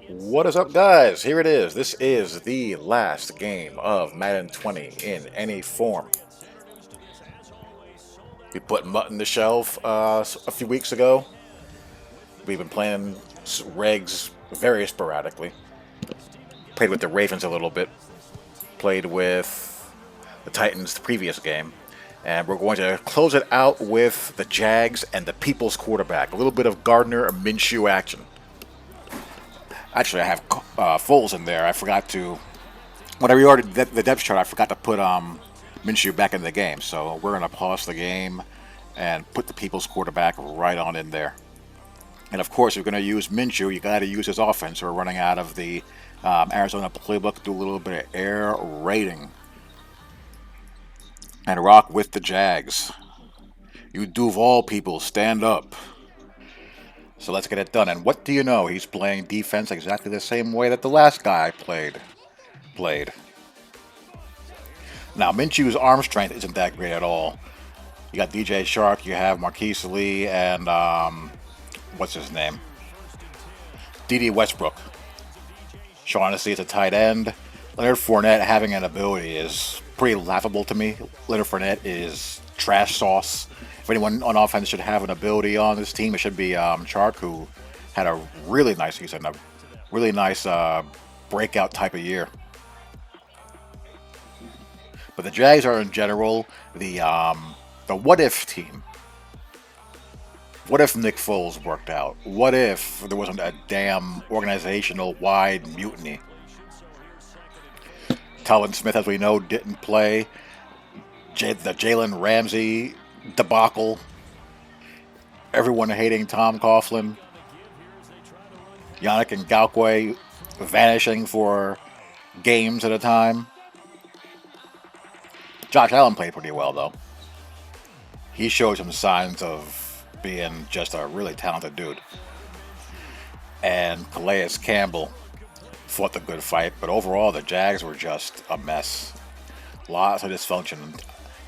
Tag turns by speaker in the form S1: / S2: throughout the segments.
S1: What is up, guys? Here it is. This is the last game of Madden 20 in any form. We put Mutt in the shelf a few weeks ago. We've been playing Regs very sporadically. Played with the Ravens a little bit. Played with the Titans the previous game. And we're going to close it out with the Jags and the People's quarterback. A little bit of Gardner Minshew action. Actually, I have Foles in there. I forgot to whenever you ordered the depth chart, I forgot to put Minshew back in the game. So we're going to pause the game and put the people's quarterback right on in there. And of course, if you're going to use Minshew, you got to use his offense. We're running out of the Arizona playbook, do a little bit of air raiding. And rock with the Jags. You Duval people, stand up. So let's get it done. And what do you know? He's playing defense exactly the same way that the last guy played. Now, Minshew's arm strength isn't that great at all. You got DJ Shark, you have Marquise Lee, and what's his name? D.D. Westbrook. Shaughnessy is a tight end. Leonard Fournette having an ability is pretty laughable to me. Leonard Fournette is trash sauce. If anyone on offense should have an ability on this team, it should be Shark, who had a really nice season, a really nice breakout type of year. But the Jags are in general the what if team. What if Nick Foles worked out? What if there wasn't a damn organizational wide mutiny? Talvin Smith, as we know, didn't play. The Jalen Ramsey debacle. Everyone hating Tom Coughlin. Yannick Ngakoue vanishing for games at a time. Josh Allen played pretty well, though. He showed some signs of being just a really talented dude. And Calais Campbell fought the good fight, but overall the Jags were just a mess. Lots of dysfunction.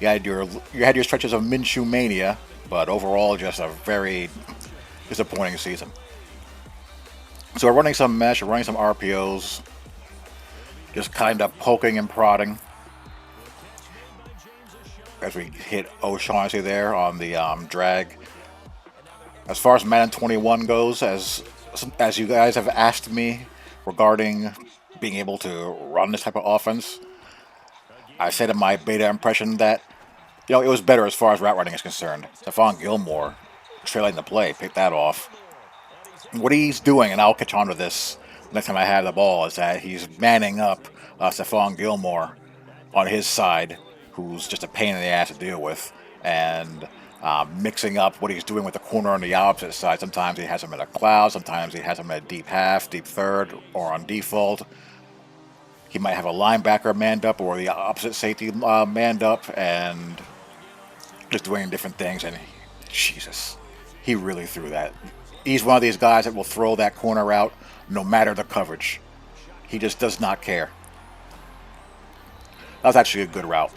S1: You had your stretches of Minshew mania, but overall just a very disappointing season. So we're running some mesh, we're running some RPOs, just kind of poking and prodding as we hit O'Shaughnessy there on the drag. As far as Madden 21 goes, as you guys have asked me regarding being able to run this type of offense, I said in my beta impression that it was better as far as route running is concerned. Stephon Gilmore trailing the play, picked that off. What he's doing, and I'll catch on to this next time I have the ball, is that he's manning up Stephon Gilmore on his side, who's just a pain in the ass to deal with, and mixing up what he's doing with the corner on the opposite side. Sometimes he has him in a cloud, sometimes he has him at deep half, deep third, or on default. He might have a linebacker manned up or the opposite safety manned up, and just doing different things. And Jesus, he really threw that. He's one of these guys that will throw that corner out no matter the coverage. He just does not care. That was actually a good route.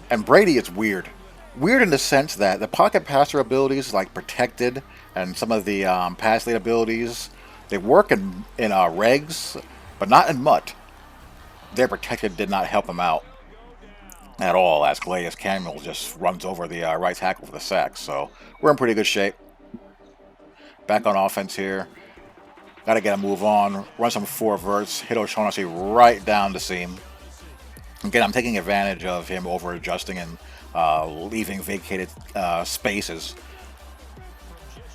S1: And Brady is weird. Weird in the sense that the pocket passer abilities, like protected, and some of the pass lead abilities, they work in regs, but not in Mutt. Their protected did not help him out at all, as Calais Campbell just runs over the right tackle for the sack. So we're in pretty good shape. Back on offense here. Got to get a move on. Run some four verts. Hit O'Shaughnessy right down the seam. Again, I'm taking advantage of him over adjusting and leaving vacated spaces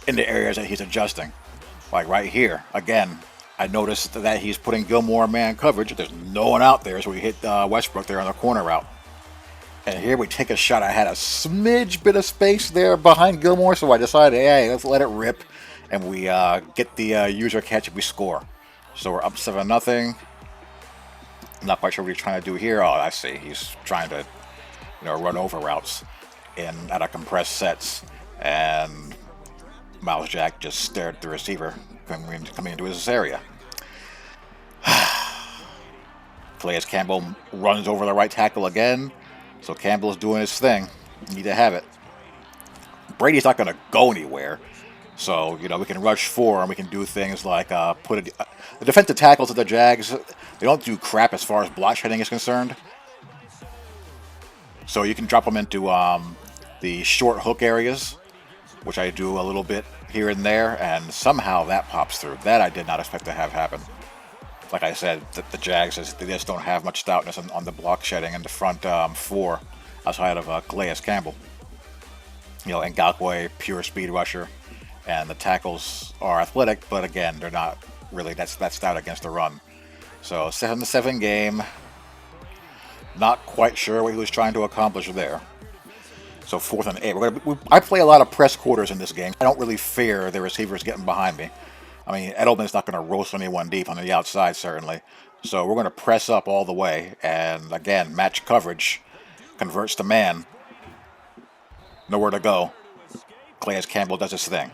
S1: in the areas that he's adjusting. Like right here. Again, I noticed that he's putting Gilmore man coverage. There's no one out there, so we hit Westbrook there on the corner route. And here we take a shot. I had a smidge bit of space there behind Gilmore, so I decided, hey, let's let it rip. And we get the user catch and we score. So we're up 7-0. I'm not quite sure what he's trying to do here. Oh, I see. He's trying to, run over routes out of compressed sets. And Miles Jack just stared at the receiver coming into his area. Calais Campbell runs over the right tackle again. So Campbell's doing his thing. You need to have it. Brady's not going to go anywhere. So, we can rush 4 and we can do things like the defensive tackles of the Jags, they don't do crap as far as block shedding is concerned. So you can drop them into the short hook areas, which I do a little bit here and there, and somehow that pops through. That I did not expect to have happen. Like I said, the Jags, they just don't have much stoutness on the block shedding in the front 4 outside of Calais Campbell. And Ngakwe, pure speed rusher, and the tackles are athletic, but again, they're not really that stout against the run. So 7-7 game. Not quite sure what he was trying to accomplish there. So 4th and 8. I play a lot of press quarters in this game. I don't really fear the receivers getting behind me. I mean, Edelman's not going to roast anyone deep on the outside, certainly. So we're going to press up all the way. And again, match coverage converts to man. Nowhere to go. Calais Campbell does his thing.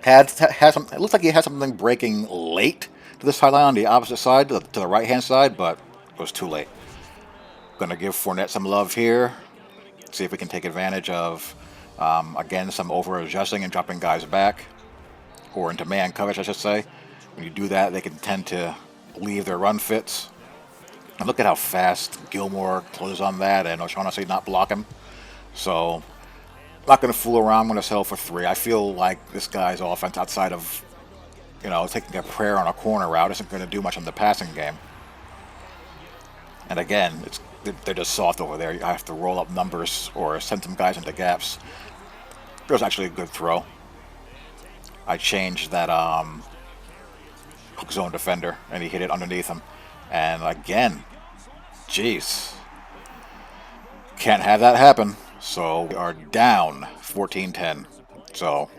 S1: It looks like he had something breaking late to the sideline on the opposite side, to the right-hand side, but it was too late. Going to give Fournette some love here. See if we can take advantage of, again, some over-adjusting and dropping guys back. Or into man coverage, I should say. When you do that, they can tend to leave their run fits. And look at how fast Gilmore closes on that, and O'Shaughnessy not block him. So, I'm not going to fool around. I'm going to settle for 3. I feel like this guy's offense, outside of, taking a prayer on a corner route, isn't going to do much in the passing game. And again, they're just soft over there. You have to roll up numbers or send some guys into gaps. It was actually a good throw. I changed that hook zone defender, and he hit it underneath him. And again, jeez, can't have that happen. So we are down 14-10. So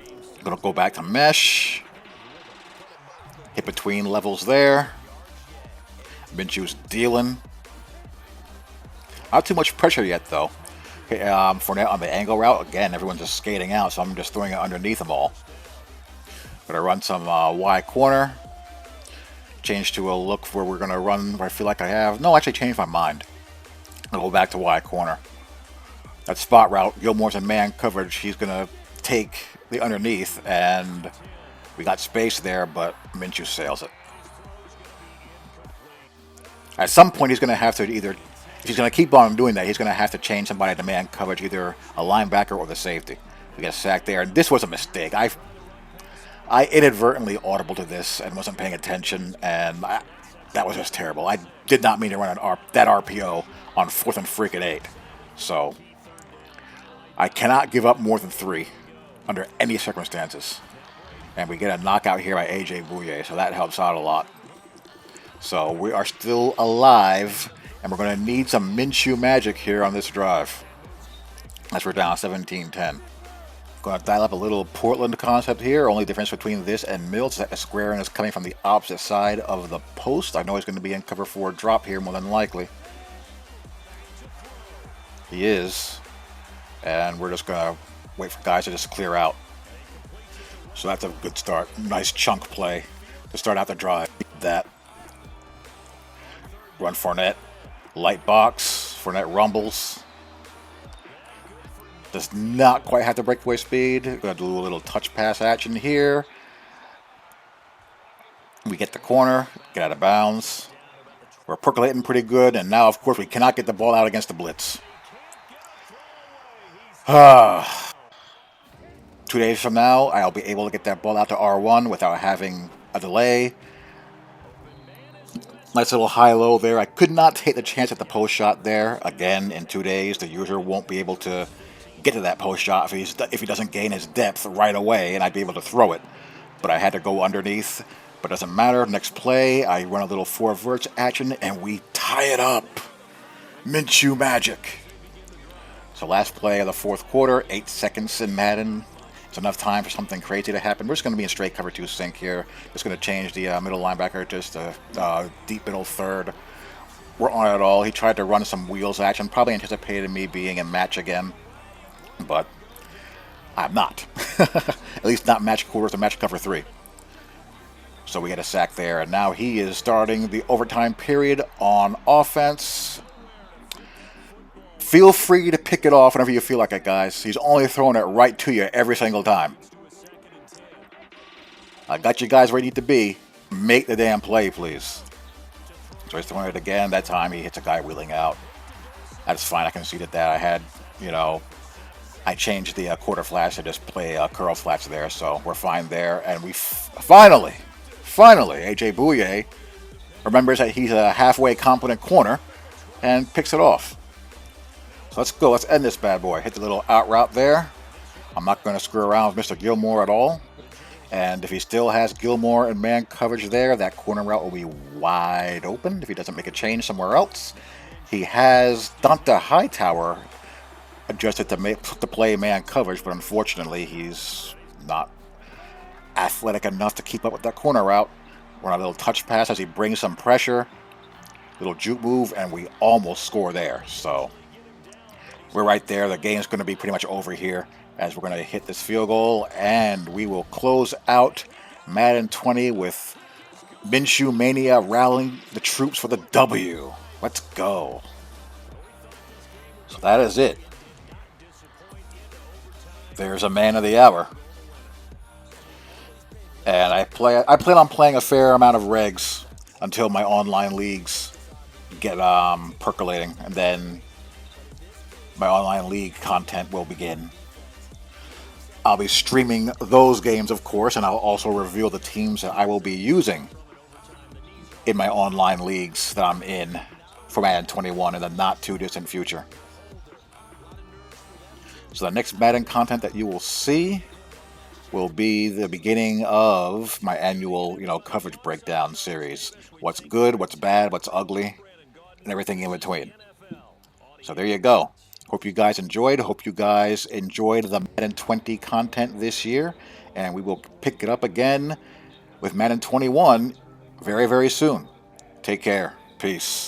S1: I'm going to go back to mesh. Hit between levels there. Minshew's dealing. Not too much pressure yet, though. Okay, Fournette on the angle route. Again, everyone's just skating out, so I'm just throwing it underneath them all. Gonna run some Y corner. Change to a look where we're gonna run where I feel like I have. No, actually changed my mind. I'll go back to Y corner. That spot route, Gilmore's in man coverage. He's gonna take the underneath, and we got space there, but Minshew sails it. At some point, he's gonna have to either, if he's gonna keep on doing that, he's gonna have to change somebody to man coverage, either a linebacker or the safety. We got sacked there, and this was a mistake. I inadvertently audible to this and wasn't paying attention, and that was just terrible. I did not mean to run that RPO on 4th and freaking 8. So I cannot give up more than 3 under any circumstances. And we get a knockout here by A.J. Bouye, so that helps out a lot. So we are still alive, and we're going to need some Minshew magic here on this drive. As we're down 17-10. Going to dial up a little Portland concept here. Only difference between this and Mills is that the square is coming from the opposite side of the post. I know he's going to be in cover 4 drop here more than likely. He is. And we're just going to wait for guys to just clear out. So that's a good start. Nice chunk play to start out the drive. That. Run Fournette. Light box. Fournette rumbles. Does not quite have the breakaway speed. Gonna do a little touch pass action here. We get the corner, get out of bounds. We're percolating pretty good, and now, of course, we cannot get the ball out against the blitz. 2 days from now, I'll be able to get that ball out to R1 without having a delay. Nice little high-low there. I could not take the chance at the post shot there. Again, in 2 days, the user won't be able to get to that post shot if he doesn't gain his depth right away, and I'd be able to throw it. But I had to go underneath. But it doesn't matter. Next play, I run a little 4 verts action, and we tie it up. Minshew magic. So last play of the 4th quarter, 8 seconds in Madden. It's enough time for something crazy to happen. We're just going to be in straight cover 2 sync here. Just going to change the middle linebacker just a deep middle third. We're on it all. He tried to run some wheels action. Probably anticipated me being in match again. But I'm not. At least not match quarters or match cover 3. So we get a sack there. And now he is starting the overtime period on offense. Feel free to pick it off whenever you feel like it, guys. He's only throwing it right to you every single time. I got you guys where you need to be. Make the damn play, please. Tries to win it again. That time he hits a guy wheeling out. That's fine. I conceded that. I had, I changed the quarter flash to just play curl flats there, so we're fine there. And we finally, AJ Bouye remembers that he's a halfway competent corner and picks it off. So let's go. Let's end this bad boy. Hit the little out route there. I'm not going to screw around with Mr. Gilmore at all. And if he still has Gilmore and man coverage there, that corner route will be wide open if he doesn't make a change somewhere else. He has Dante Hightower adjusted to play man coverage, but unfortunately he's not athletic enough to keep up with that corner route. Run a little touch pass as he brings some pressure. Little juke move, and we almost score there. So we're right there. The game's going to be pretty much over here as we're going to hit this field goal, and we will close out Madden 20 with Minshew Mania rallying the troops for the W. Let's go. So that is it. There's a man of the hour. And I plan on playing a fair amount of regs until my online leagues get percolating, and then my online league content will begin. I'll be streaming those games, of course, and I'll also reveal the teams that I will be using in my online leagues that I'm in for Madden 21 in the not too distant future. So the next Madden content that you will see will be the beginning of my annual, coverage breakdown series. What's good, what's bad, what's ugly, and everything in between. So there you go. Hope you guys enjoyed. Hope you guys enjoyed the Madden 20 content this year. And we will pick it up again with Madden 21 very, very soon. Take care. Peace.